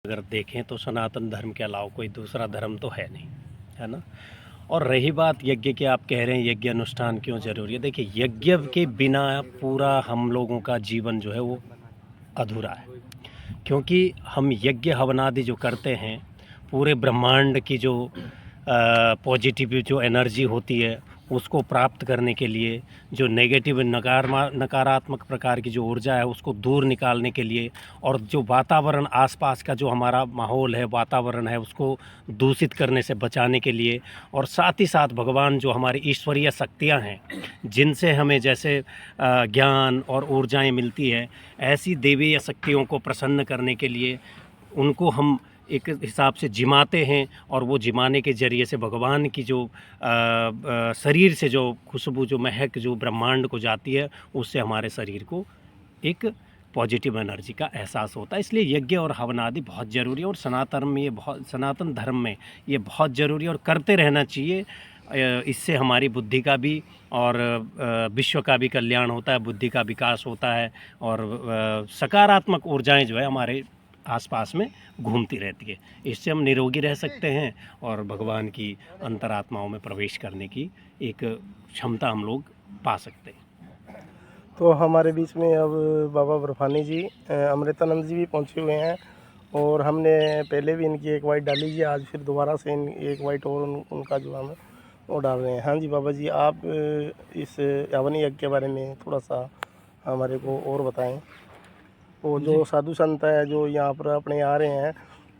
अगर देखें तो सनातन धर्म के अलावा कोई दूसरा धर्म तो है नहीं, है ना। और रही बात यज्ञ की, आप कह रहे हैं यज्ञ अनुष्ठान क्यों ज़रूरी है। देखिए, यज्ञ के बिना पूरा हम लोगों का जीवन जो है वो अधूरा है, क्योंकि हम यज्ञ हवनादि जो करते हैं, पूरे ब्रह्मांड की जो पॉजिटिव जो एनर्जी होती है उसको प्राप्त करने के लिए, जो नेगेटिव नकारात्मक प्रकार की जो ऊर्जा है उसको दूर निकालने के लिए, और जो वातावरण आसपास का जो हमारा माहौल है, वातावरण है, उसको दूषित करने से बचाने के लिए, और साथ ही साथ भगवान जो हमारी ईश्वरीय शक्तियाँ हैं जिनसे हमें जैसे ज्ञान और ऊर्जाएं मिलती है, ऐसी देवीय शक्तियों को प्रसन्न करने के लिए उनको हम एक हिसाब से जिमाते हैं, और वो जिमाने के ज़रिए से भगवान की जो शरीर से जो खुशबू, जो महक जो ब्रह्मांड को जाती है, उससे हमारे शरीर को एक पॉजिटिव एनर्जी का एहसास होता है। इसलिए यज्ञ और हवन आदि बहुत ज़रूरी है, और सनातन धर्म में ये बहुत ज़रूरी है और करते रहना चाहिए। इससे हमारी बुद्धि का भी और विश्व का भी कल्याण होता है, बुद्धि का विकास होता है, और सकारात्मक ऊर्जाएं जो है हमारे आसपास में घूमती रहती है। इससे हम निरोगी रह सकते हैं और भगवान की अंतरात्माओं में प्रवेश करने की एक क्षमता हम लोग पा सकते हैं। तो हमारे बीच में अब बाबा बर्फानी जी, अमृतानंद जी भी पहुंचे हुए हैं, और हमने पहले भी इनकी एक वाइट डाली जी, आज फिर दोबारा से एक वाइट और उनका जो हम वो डाल रहे हैं। हाँ जी बाबा जी, आप इस हवन यज्ञ के बारे में थोड़ा सा हमारे को और बताएं। वो जो साधु संत है जो यहाँ पर अपने आ रहे हैं,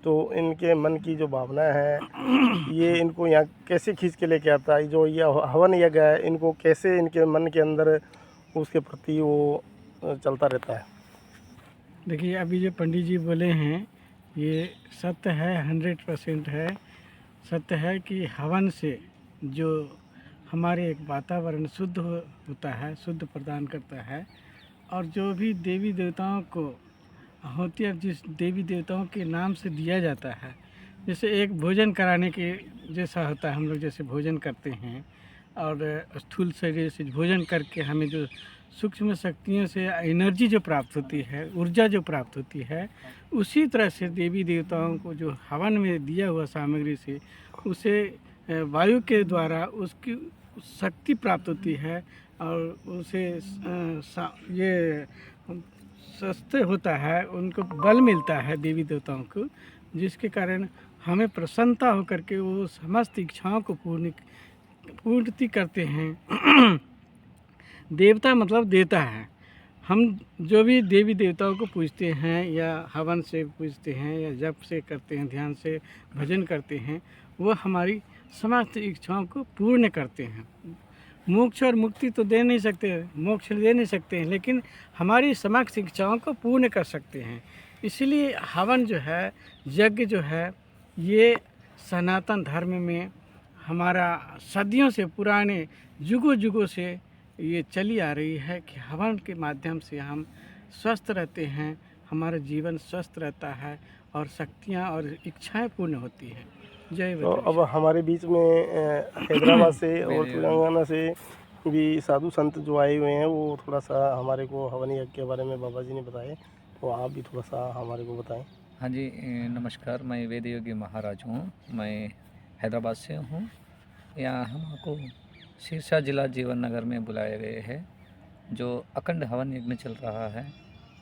तो इनके मन की जो भावना है ये इनको यहाँ कैसे खींच के लेके आता है, जो ये हवन यज्ञ है इनको कैसे इनके मन के अंदर उसके प्रति वो चलता रहता है। देखिए, अभी जो पंडित जी बोले हैं ये सत्य है, 100% है। सत्य है कि हवन से जो हमारे एक वातावरण शुद्ध होता है, शुद्ध प्रदान करता है, और जो भी देवी देवताओं को होती है, जिस देवी देवताओं के नाम से दिया जाता है, जैसे एक भोजन कराने के जैसा होता है। हम लोग जैसे भोजन करते हैं और स्थूल शरीर से भोजन करके हमें जो सूक्ष्म शक्तियों से एनर्जी जो प्राप्त होती है, ऊर्जा जो प्राप्त होती है, उसी तरह से देवी देवताओं को जो हवन में दिया हुआ सामग्री से उसे वायु के द्वारा उसकी शक्ति प्राप्त होती है, और उसे ये स्वस्थ होता है, उनको बल मिलता है देवी देवताओं को, जिसके कारण हमें प्रसन्नता होकर के वो समस्त इच्छाओं को पूर्ति करते हैं। देवता मतलब देता है। हम जो भी देवी देवताओं को पूजते हैं या हवन से पूजते हैं या जप से करते हैं, ध्यान से भजन करते हैं, वो हमारी समस्त इच्छाओं को पूर्ण करते हैं। मोक्ष और मुक्ति तो दे नहीं सकते, मोक्ष दे नहीं सकते हैं, लेकिन हमारी समस्त इच्छाओं को पूर्ण कर सकते हैं। इसलिए हवन जो है, यज्ञ जो है, ये सनातन धर्म में हमारा सदियों से, पुराने युगों युगों से ये चली आ रही है कि हवन के माध्यम से हम स्वस्थ रहते हैं, हमारा जीवन स्वस्थ रहता है और शक्तियाँ और इच्छाएं पूर्ण होती हैं। जय तो बद्री। अब हमारे बीच में हैदराबाद से और तेलंगाना से भी साधु संत जो आए हुए हैं, वो थोड़ा सा हमारे को हवन यज्ञ के बारे में बाबा जी ने बताए, तो आप भी थोड़ा सा हमारे को बताएं। हाँ जी, नमस्कार। मैं वेद योगी महाराज हूँ। मैं हैदराबाद से हूँ। यहाँ हमको सिरसा जिला जीवन नगर में बुलाए गए हैं। जो अखंड हवन यज्ञ चल रहा है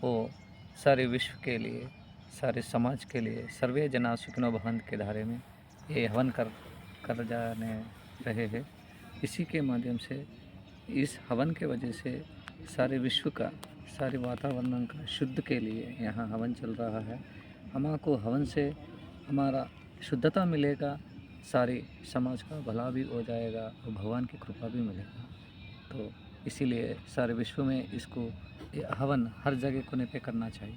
वो सारे विश्व के लिए, सारे समाज के लिए, सर्वे जना सुखिनो भवन्तु के धारे में ये हवन कर जाने रहे हैं। इसी के माध्यम से, इस हवन के वजह से सारे विश्व का, सारे वातावरण का शुद्ध के लिए यहाँ हवन चल रहा है। हमको हवन से हमारा शुद्धता मिलेगा, सारे समाज का भला भी हो जाएगा और भगवान की कृपा भी मिलेगा। तो इसीलिए सारे विश्व में इसको हवन हर जगह कोने पे करना चाहिए।